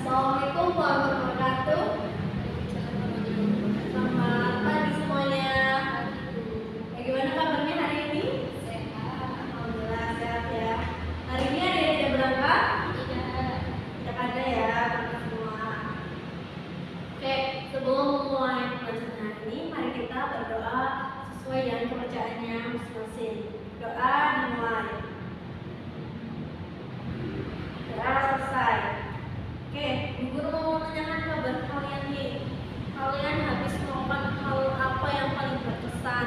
Assalamualaikum warahmatullahi wabarakatuh. Selamat pagi semuanya. Bagaimana kabarnya hari ini? Sehat. Alhamdulillah sehat ya. Hari ini ada yang tidak berangkat? Tidak. Tidak ada ya, berangkat semua. Oke, sebelum memulai pelajaran hari ini, mari kita berdoa sesuai dengan kepercayaannya masing-masing. Doa dimulai. Doa selesai. Oke, Bu Guru mau menanyakan kabar kalian nih. Kalian habis melakukan hal apa yang paling berkesan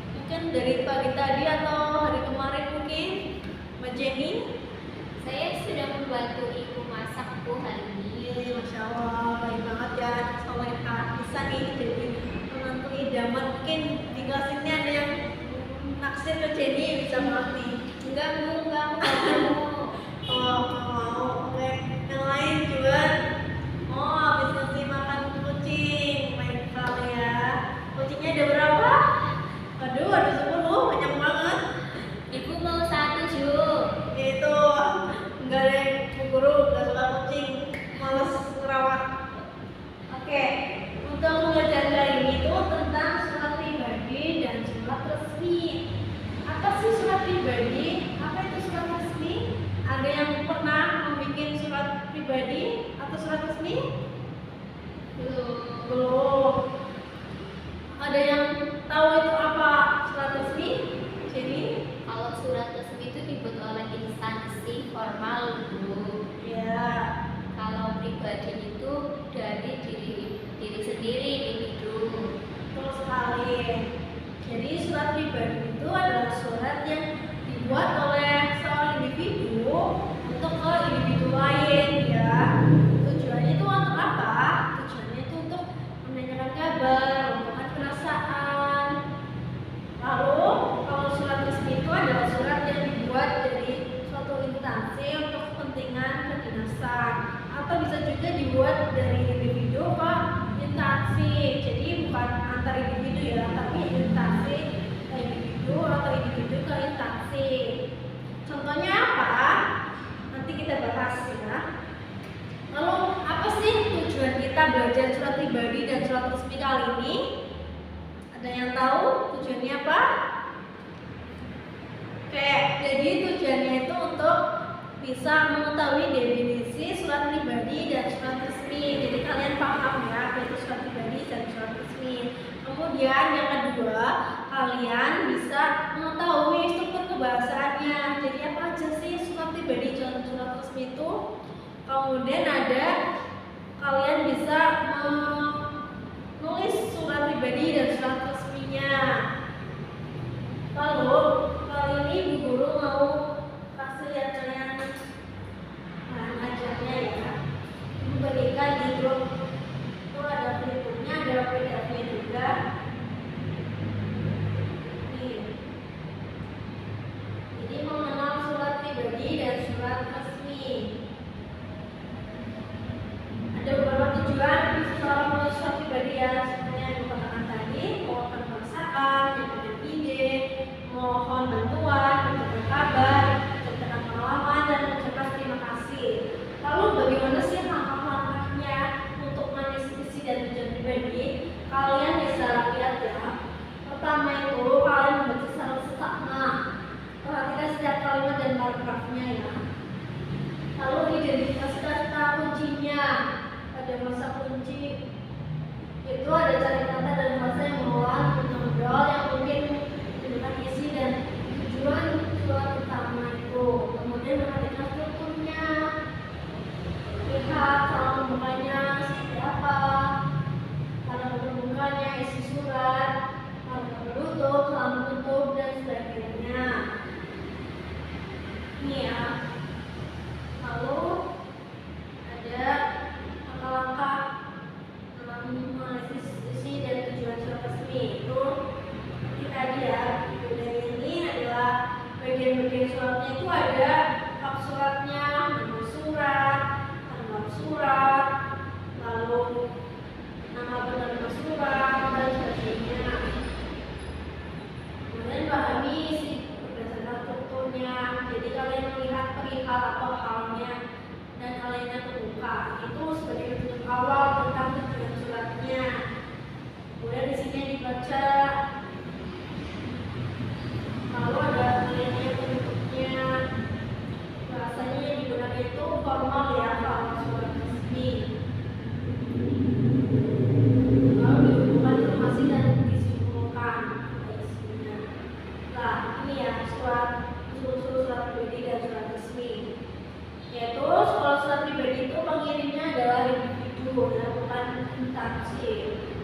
mungkin dari pagi tadi atau hari kemarin mungkin? Mbak Jenny? Saya sudah membantu ibu masak Bu hari ini. Iya, Masya Allah, baik banget ya. Soalnya bisa nih jadi menantu idaman. Mungkin di kelas ini ada yang naksir ke Jenny, bisa banget nih. Enggak Bu, enggak mau. Oh, nggak mau. Oke, yang lain juga. Oh, habis ngasih makan kucing. Baik sekali ya. Kucingnya ada berapa? Aduh, ada 10, banyak banget. Ibu mau 1 Ju. Itu enggak ada yang Bu Guru enggak suka kucing, males ngerawat. Oke, untuk pembelajaran kali ini itu tentang surat pribadi dan surat resmi. Apa sih surat pribadi? Apa itu surat resmi? Ada yang pernah membuat surat pribadi atau surat resmi? Belum. Ada yang tahu itu apa surat resmi? Jadi, Kalau surat resmi itu dibuat oleh instansi formal Bu. ya. Kalau pribadi itu dari diri sendiri, individu. Betul sekali. Jadi surat pribadi itu adalah surat yang dibuat oleh seorang individu untuk ke individu lain ya. Tujuannya itu untuk apa? Tujuannya itu untuk menanyakan kabar, mengumpulkan perasaan. Lalu kalau surat resmi itu adalah surat yang dibuat dari suatu instansi untuk kepentingan kedinasan, atau bisa juga dibuat dari individu ke instansi. Jadi bukan antar individu ya, tapi instansi ke individu atau individu ke instansi. Contohnya apa? Nanti kita bahas ya. Lalu apa sih tujuan kita belajar surat pribadi dan surat resmi kali ini? Ada yang tahu tujuannya apa? Oke, jadi tujuannya itu untuk bisa mengetahui definisi surat pribadi dan surat resmi. Jadi kalian paham ya apa itu surat pribadi dan surat resmi. Kemudian yang kedua, kalian bisa mengetahui struktur kebahasaannya. Jadi apa aja sih surat pribadi dan surat resmi itu? Kemudian ada kalian bisa menulis surat pribadi dan surat resminya. Lalu kali ini Bu Guru mau kasih lihat kalian bahan ajarnya ya. Ibu berikan di grup itu ada berikutnya, ada PDF-nya juga. Nih. Jadi mengenal surat pribadi dan surat resmi. Ada beberapa tujuan seorang menulis surat pribadi ya, seperti yang dikatakan tadi, mengumpulkan perasaan, menyampaikan ide, mohon bantuan, menceritakan kabar, menceritakan pengalaman, dan mengucapkan terima kasih. Lalu bagaimana sih langkah-langkahnya untuk menulis isi dan tujuan pribadi? Kalian bisa lihat ya. Pertama itu kalian membaca secara seksama. Perhatikan setiap kalimat dan paragrafnya ya. Lalu identifikasikan kata kuncinya. Pada masa kunci itu ada cari kata dan bahasa yang mengulang menonjol yang mungkin menunjukkan isi dan tujuan surat utama itu. Kemudian perhatikan strukturnya, lihat cara pembukanya seperti apa, cara pembukanya, isi surat, cara penutup, cara menutup dan sebagainya. Ini ya. Lalu ada langkah-langkah dalam menganalisis isi dan tujuan surat resmi itu seperti tadi ya. Dari ini adalah bagian-bagian suratnya itu ada bab suratnya, nama surat, tanggal surat, lalu nama penerima surat dan sebagainya. Kemudian pahami isi berdasarkan strukturnya. Jadi kalian melihat perihal atau halnya dan hal-halnya terbuka. Itu sebagai bentuk awal tentang tujuan suratnya. Kemudian di sini dibaca kalau ada hal-halnya bentuknya, bahasanya yang digunakan itu formal ya, kalau surat resmi. Lalu dibutuhkan informasi dan disimpulkan isinya. Nah, ini ya usul-usul surat pribadi dan surat resmi. Yaitu kalau surat pribadi itu pengirimnya adalah individu dan bukan instansi.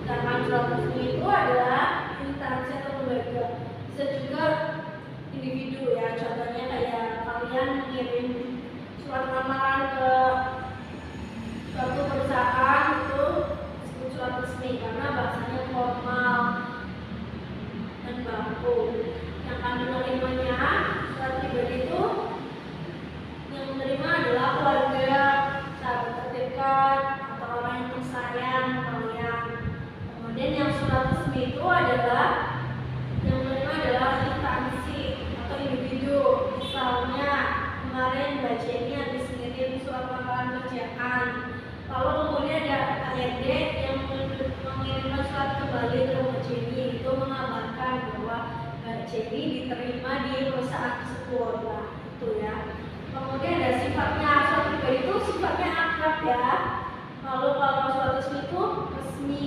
Sedangkan surat resmi itu adalah instansi atau lembaga. Bisa juga individu ya. Contohnya kayak kalian mengirim surat lamaran ke suatu perusahaan itu disebut surat resmi karena bahasanya formal dan baku. Yang kami menerimanya surat pribadi itu yang menerima adalah keluarga, sahabat terdekat, atau orang yang tersayang kalian. Kemudian yang surat resmi itu adalah yang menerima adalah instansi atau individu. Misalnya kemarin Mbak Jenny habis ngirim surat lamaran kerjaan. Lalu kemudian ada HRD yang mengirimkan surat kembali ke Mbak Jenny, itu mengabarkan bahwa Mbak Jenny diterima di perusahaan tersebut. Nah, itu ya. Kemudian ada sifatnya, surat pribadi itu sifatnya akrab ya. Lalu kalau surat resmi itu resmi.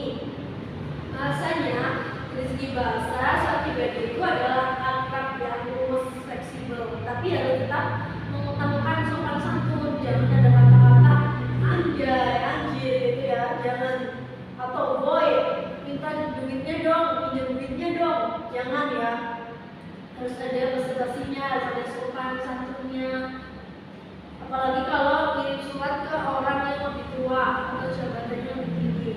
Bahasanya dari segi bahasa surat pribadi itu adalah akrab yang luwes, fleksibel, tapi harus tetap mengutamakan sopan santun. Jangan ada kata-kata anjay, anjir gitu ya. Jangan atau boy, minta duitnya dong, pinjam duitnya dong. Jangan ya. Harus ada basa-basinya, harus ada sopan santunnya. Apalagi kalau kirim surat ke orang yang lebih tua atau jabatannya lebih tinggi.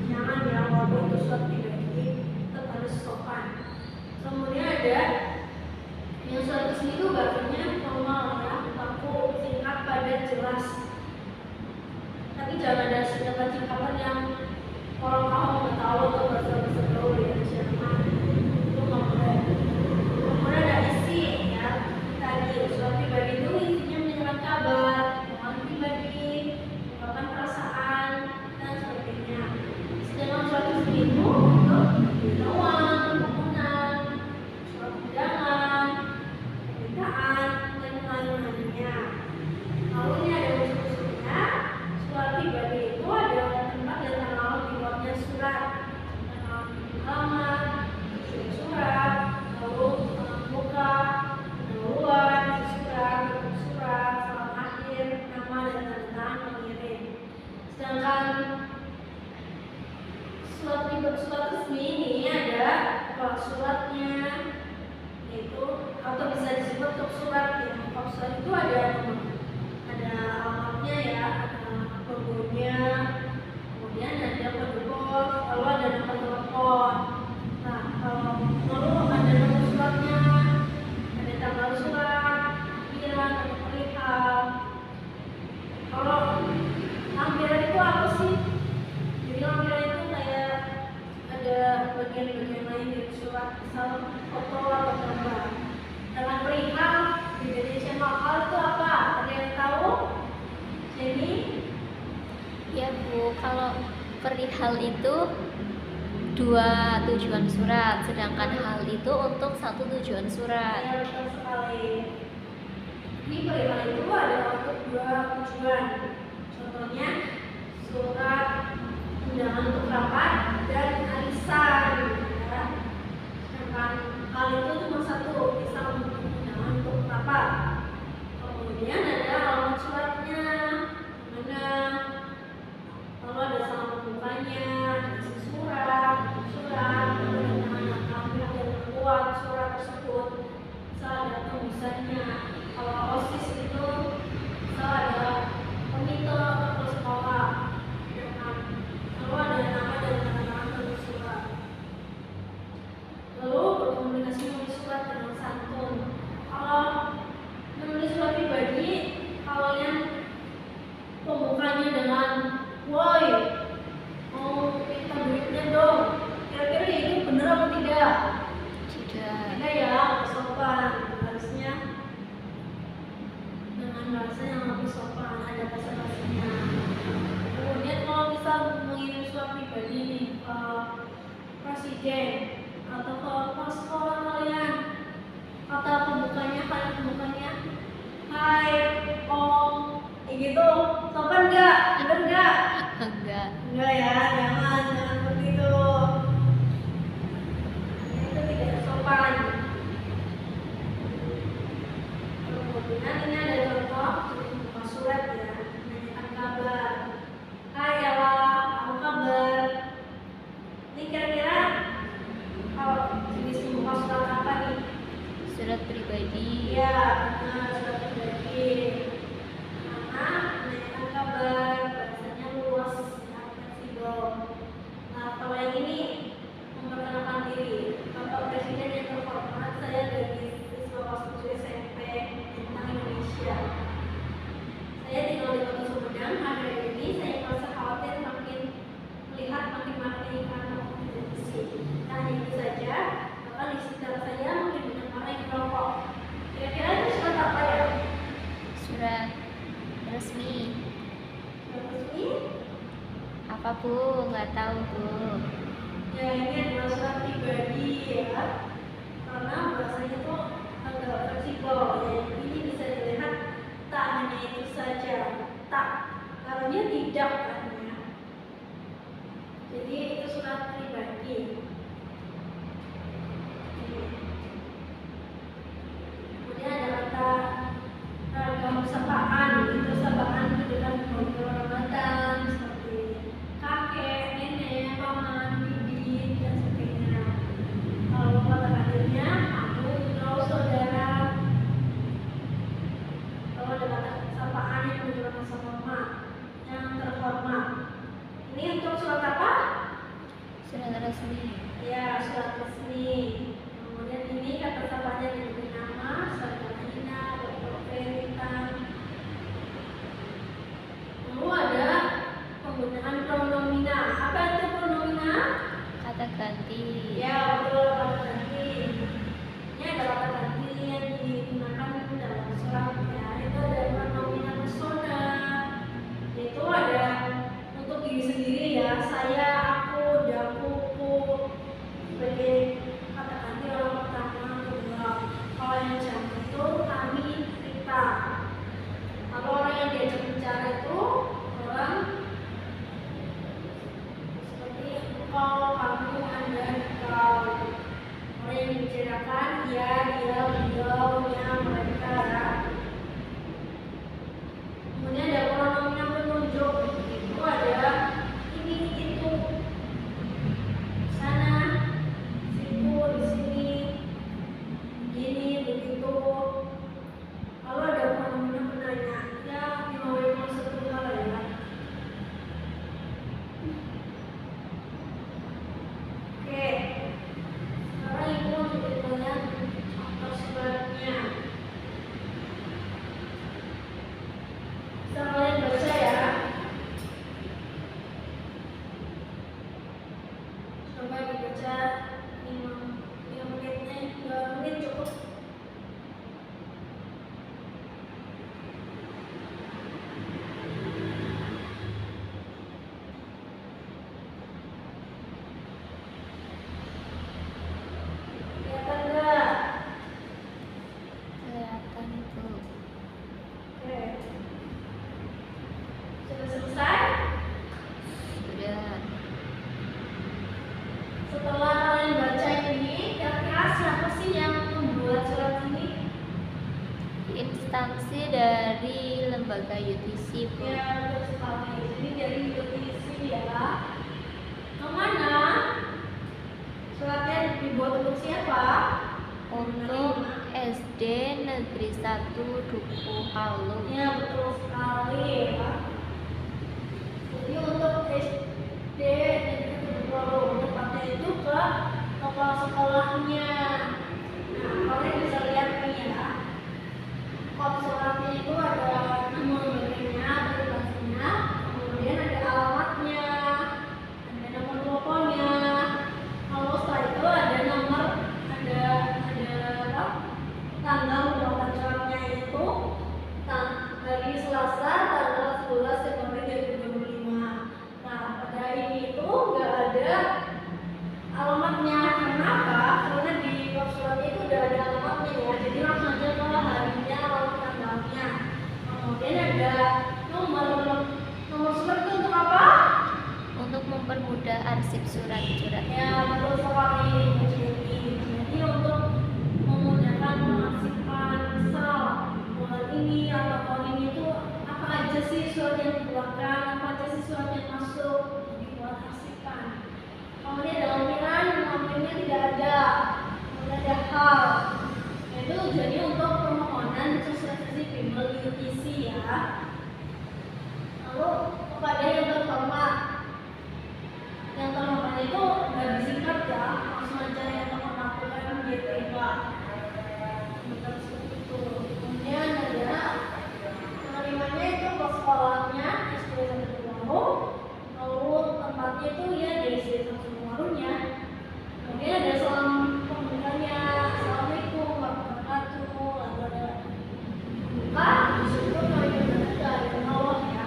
Jangan ya, walaupun itu surat pribadi tetap harus sopan. Kemudian ada yang surat resmi itu bahasanya formal ya, baku, singkat, padat, jelas. Tapi jangan ada singkatan-singkatan yang orang kamu nggak tahu atau bahasa-bahasa gaul ya, jangan. Itu nggak boleh. Kemudian ada isi ya, tadi surat pribadi itu isinya menyerahkan kabar, pengalaman pribadi, ungkapan perasaan dan sebagainya. Sedangkan surat resmi itu untuk beritahuan, permohonan, surat undangan, permintaan dan lain-lainnya. Lalu ini ada usul-usulnya. Surat pribadi itu adalah tempat dan tanggal di luarnya surat, tanggal halaman, surat, lalu muka, pendahuluan, surat, salam akhir, nama dan tanda tangan pengirim. Sedangkan surat resmi ini ada suratnya, yaitu atau bisa disebut top surat ya. Top surat itu ada alamatnya ya, ada logonya, kemudian ada kode pos, lalu ada nomor telepon. Nah, lalu ada nomor suratnya, ada tanggal surat, lampiran, ada perihal. Kalau lampiran itu apa sih? Jadi lampiran itu kayak ada bagian-bagian lain dari surat, misal foto atau gambar. Dengan perihal di Indonesia lokal itu apa? Ada yang tahu? Jadi Ya Bu, kalau perihal itu dua tujuan surat, sedangkan hal itu untuk satu tujuan surat. ya betul sekali. Ini perihal itu ada untuk dua tujuan. Contohnya surat undangan untuk rapat dan arisan. Ya. Sedangkan hal itu cuma satu, bisa untuk undangan untuk rapat. Kemudian ada alamat suratnya, mana, lalu ada salam pembukanya, isi surat, lalu dengan pihak yang membuat surat tersebut, misal ada tulisannya. Kalau OSIS itu misal presiden atau ke kepala sekolah kalian, kata pembukanya kalian pembukanya hai om kayak gitu, sopan nggak? Bener nggak? Enggak. Enggak ya, jangan seperti itu. Itu tidak sopan. Kemudian ini ada contoh buka surat ya, menanyakan kabar. Hai Ella, apa kabar? Ini kira-kira kalau jenis buka surat apa nih? Surat pribadi. Iya, benar, surat pribadi. Karena menanyakan kabar, bahasanya luas, ya, fleksibel. Nah, kalau yang ini memperkenalkan diri. Bapak Presiden yang terhormat, saya dari siswa kelas 7 SMP tentang Indonesia. Saya tinggal di Kota Sumedang. Hari ini saya merasa khawatir melihat makin iklan televisi. Nah, hanya itu saja. Bahkan di sekitar saya mungkin banyak orang yang merokok. Kira-kira itu surat apa ya? Surat resmi. Surat resmi? Apa Bu? Nggak tahu Bu. Ya, ini adalah surat pribadi ya. Karena bahasanya tuh agak fleksibel ya. Ini bisa dilihat tak hanya itu saja. Tak, karena tidak kan ya. Jadi itu surat pribadi. Kemudian ada kata ragam sapaan. Itu sapaan itu dengan kehormatan seperti kakek, nenek, paman, bibi, dan sebagainya. Kalau kata hadirnya, kamu, kau, saudara. Kalau ada kata sapaan yang menunjukkan sama yang terhormat. Ini untuk surat apa? Surat resmi. Ya, surat resmi. Kemudian ini kata sapanya dengan nama, Sarjana, Dr. Veritan. Lalu ada penggunaan pronomina. Apa itu pronomina? Kata ganti. Ya, betul, kata ganti. Ini ada kata ganti yang digunakan dalam surat ya. Itu ada pronomina persona. Yaitu ada untuk diri sendiri ya. Saya, aku, dakuku. Sebagai kata ganti orang pertama, kedua. Kalau yang jamak itu kami, kita. Kalau orang yang diajak bicara itu orang seperti engkau, kamu, anda, kau. Orang yang dibicarakan ya, dia, beliau, nya, mereka ya. Kemudian ada pronomina penunjuk. Itu ada ini, itu, sana, situ, di sini, begini, begitu. Lalu ada pronomina penanya. Ya, dimulai maksud tunggal ya. Oke. Sekarang ibu untuk ditanya contoh suratnya. Bisa kalian baca ya. Coba dibaca 5 menitnya, 2 menit cukup. Kelihatan nggak? Kelihatan Bu. Oke. Sudah selesai? Sudah. Setelah kalian baca ini, kira-kira siapa sih yang membuat surat ini? Instansi dari lembaga UTC Bu. Ya, betul sekali. Jadi dari UTC ya. Kemana? Suratnya dibuat untuk siapa? Untuk SD Negeri 1 Duku Halu. Ya, betul sekali ya. Jadi untuk SD Negeri 1 Duku Halu, tepatnya itu ke kepala sekolahnya. Nah, kalian bisa lihat nih ya. Kop suratnya itu ada nama lembaganya, aplikasinya, kemudian ada alamatnya, ada nomor teleponnya. Lalu setelah itu ada nomor, ada apa? Tanggal pembuatan suratnya itu, garis ada nomor nomor surat itu untuk apa? Untuk mempermudah arsip surat-surat. Ya, betul sekali. Jadi untuk memudahkan mengarsipkan misal bulan ini atau tahun ini itu apa aja sih surat yang dikeluarkan, apa aja sih surat yang masuk, jadi buat arsipkan. Kemudian dalam lampirannya tidak ada, kemudian ada hal. Itu jadi untuk permohonan sosialisasi bimbel UTC ya. Lalu kepada yang terhormat itu udah disingkat ya, langsung aja yang melakukan GPK. Itu. Kemudian ada penerimanya itu ke sekolahnya SD 1 Waru, lalu tempatnya itu ya di SD 1 Warunya. Kemudian ada salam pembukanya, assalamualaikum warahmatullahi wabarakatuh. Lalu ada buka, disitu kalimat dari bawah ya.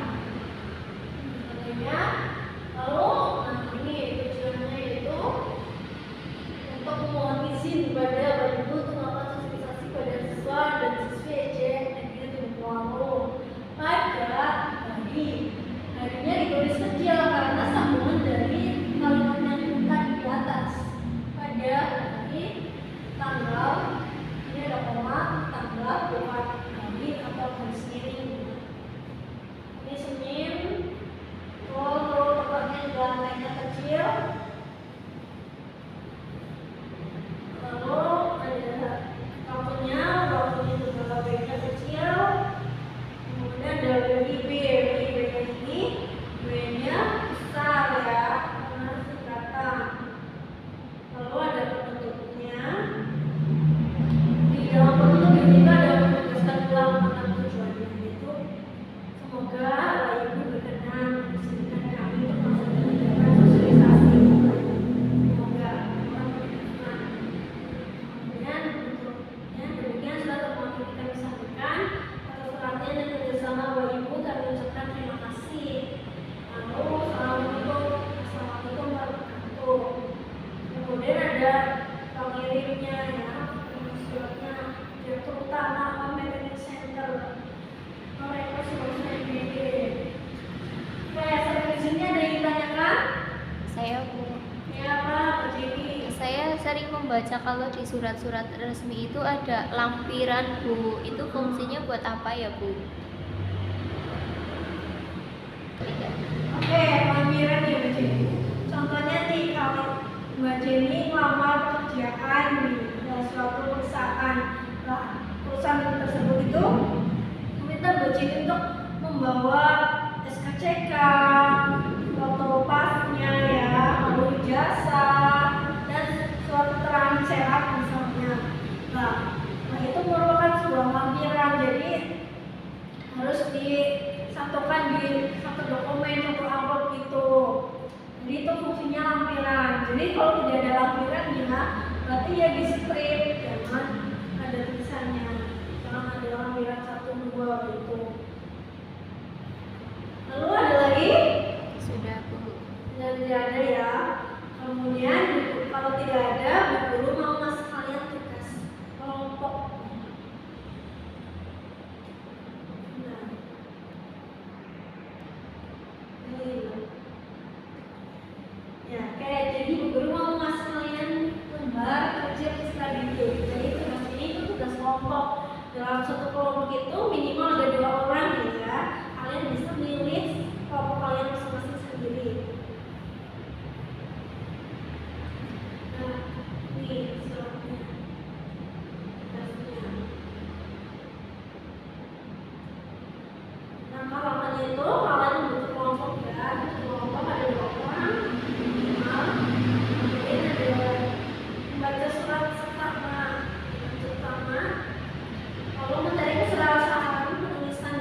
Lalu untuk memohon izin kepada Bapak Ibu untuk melakukan sosialisasi pada siswa dan siswi EJN Negeri Gunung Purwaru pada harinya ditulis kecil karena sambungan dari kalimat yang bukan di atas pada hari tanggal ini ada koma tanggal bukan hari atau hari Senin ini Senin lalu tempatnya juga lainnya kecil. Lalu ada waktunya juga B-nya kecil, kemudian ada B ini, B-nya besar ya, karena singkatan. Lalu ada penutupnya. Di dalam penutup ini ada menuliskan ulang tentang tujuannya, yaitu semoga Bapak Ibu berkenan mengizinkan kami untuk melaksanakan sosialisasi. Semoga demikian sudah temuan yang kami sampaikan atas perhatian dan kerjasama Bapak Ibu, kami ucapkan terima kasih. Lalu assalamualaikum warahmatullahi wabarakatuh. Kemudian ada pengirimnya ya, suratnya Direktur Utama Marketing Center mereka semuanya IBD. Oke, sampai di sini ada yang ditanyakan? Saya Bu. Ya Pak, Jadi. Saya sering membaca kalau di surat-surat resmi itu ada lampiran Bu. Itu fungsinya buat apa ya Bu? Oke, lampiran ya Mbak Jenny. Contohnya nih kalau Mbak Jenny ngelamar pekerjaan di suatu perusahaan. Nah, perusahaan tersebut itu meminta Mbak Jenny untuk membawa SKCK, foto pasnya ya, lalu ijazah dan surat keterangan sehat misalnya. Nah, itu merupakan sebuah lampiran, jadi harus disatukan di satu dokumen, satu amplop gitu. Jadi itu fungsinya lampiran. Jadi kalau tidak ada lampiran ya, berarti ya di strip, jangan ada tulisannya, jangan ada lampiran 1, 2 gitu. Lalu ada lagi? Sudah Bu. Sudah tidak ada ya. Kemudian kalau tidak ada, Bu Guru mau ngasih kalian tugas kelompok. Nah, ini ya, kayak jadi Bu Guru mau ngasih kalian lembar kerja istilah gitu. Jadi tugas ini itu tugas kelompok. Dalam satu kelompok itu minimal ada 2 orang ya. Kalian bisa milih kelompok kalian masing-masing sendiri. Nah, ini suratnya. Tugasnya. Nah, kalau kalian itu kalian membentuk kelompok ya. Kelompok ada 2 orang. Minimal. Kemudian ada membaca surat pertama. Lalu mencari kesalahan penulisan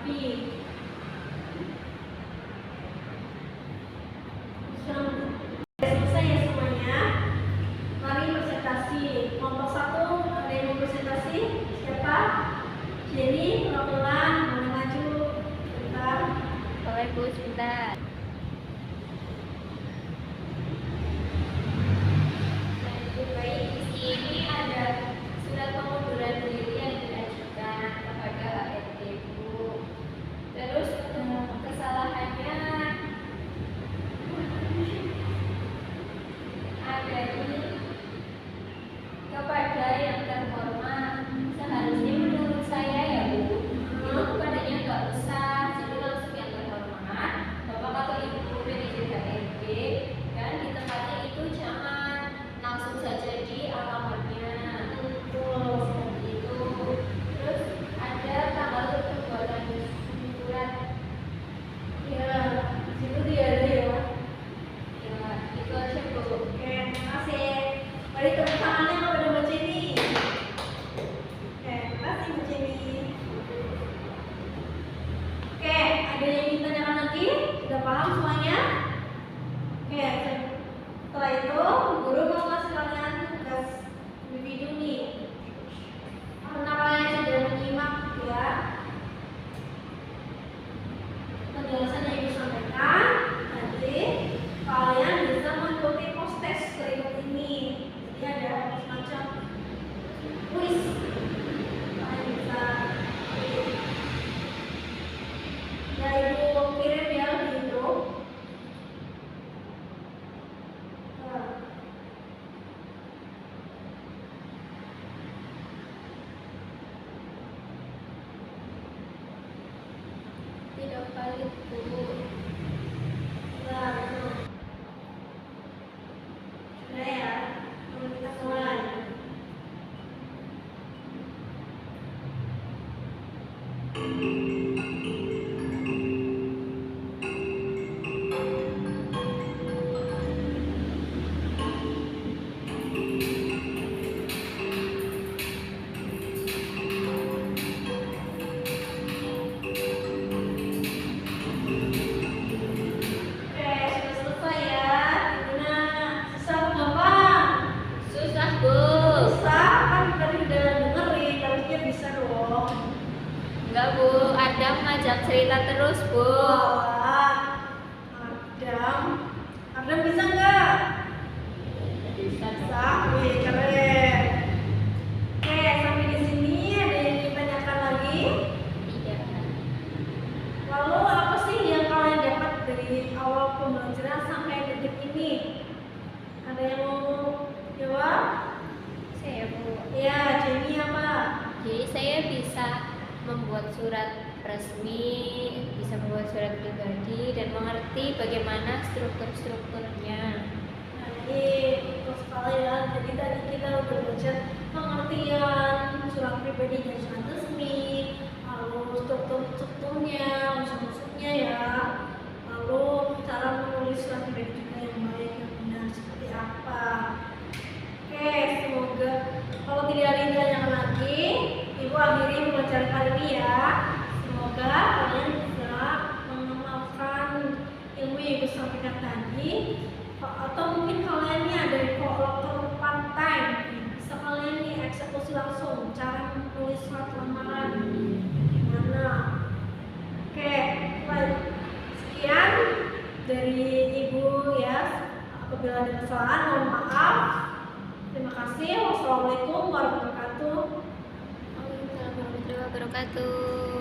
rapi. Selesai ya semuanya. Mari presentasi. Kelompok 1 ada yang mau presentasi? Siapa? Jenny, pelan-pelan, boleh maju. Bentar. Boleh Bu, sebentar. Baik, di sini ada surat pengunduran diri yang diajukan kepada HRD Bu. Terus kesalahannya ada di kepada yang terhormat. Seharusnya menurut saya ya Bu, itu kepadanya nggak usah, jadi langsung yang terhormat, Bapak atau Ibu manajer HRD, dan di tempatnya itu jangan langsung saja di alamatnya. Seperti itu. Terus ada tanggal pembuatan surat. Ya, situ dia ada ya. Ya, itu aja Bu. Oke, terima kasih. Mari tepuk tangannya kepada Mbak Jenny. Oke, terima kasih Mbak Jenny. Oke, ada yang ingin tanyakan lagi? Sudah paham semuanya? Oke, setelah itu guru mau ngasih kalian tugas individu nih. Karena kalian sudah menyimak ya penjelasan yang ibu sampaikan, nanti kalian bisa mengikuti post-test berikut ini. Jadi ada semacam kuis. Kalian bisa ya ibu kirim ya di grup. Nah, Tidak valid Bu. nah, itu. Sudah ya, lalu kita mulai. Oke, sudah selesai ya. Gimana? Susah apa gampang? Susah Bu. Susah kan tadi udah dengerin, harusnya bisa dong. Enggak Bu, Adam ngajak cerita terus Bu. Walah, Adam, Adam bisa nggak? Bisa. Bisa, wih keren. Oke, sampai di sini ada yang ditanyakan lagi. Tidak. Lalu apa sih yang kalian dapat dari awal pembelajaran sampai detik ini? Ada yang mau jawab? Saya Bu. Ya, Jenny apa? Jadi saya bisa membuat surat resmi, bisa membuat surat pribadi dan mengerti bagaimana strukturnya. Nah, ini betul sekali ya. Jadi tadi kita udah belajar pengertian surat pribadi dan surat resmi, lalu strukturnya, unsur-unsurnya ya, lalu cara menulis surat pribadi juga yang baik yang benar seperti apa. Oke, semoga kalau tidak ada yang ditanyakan lagi, Ibu akhiri pembelajaran kali ini ya. Semoga kalian bisa mengamalkan ilmu yang Ibu sampaikan tadi, atau mungkin kalian ini ada di kolom pantai, bisa kalian nih eksekusi langsung cara menulis surat lamaran gimana. Oke, baik. Sekian dari Ibu ya. Apabila ada kesalahan mohon maaf. Terima kasih. Wassalamualaikum warahmatullahi wabarakatuh. Waalaikumsalam warahmatullahi wabarakatuh.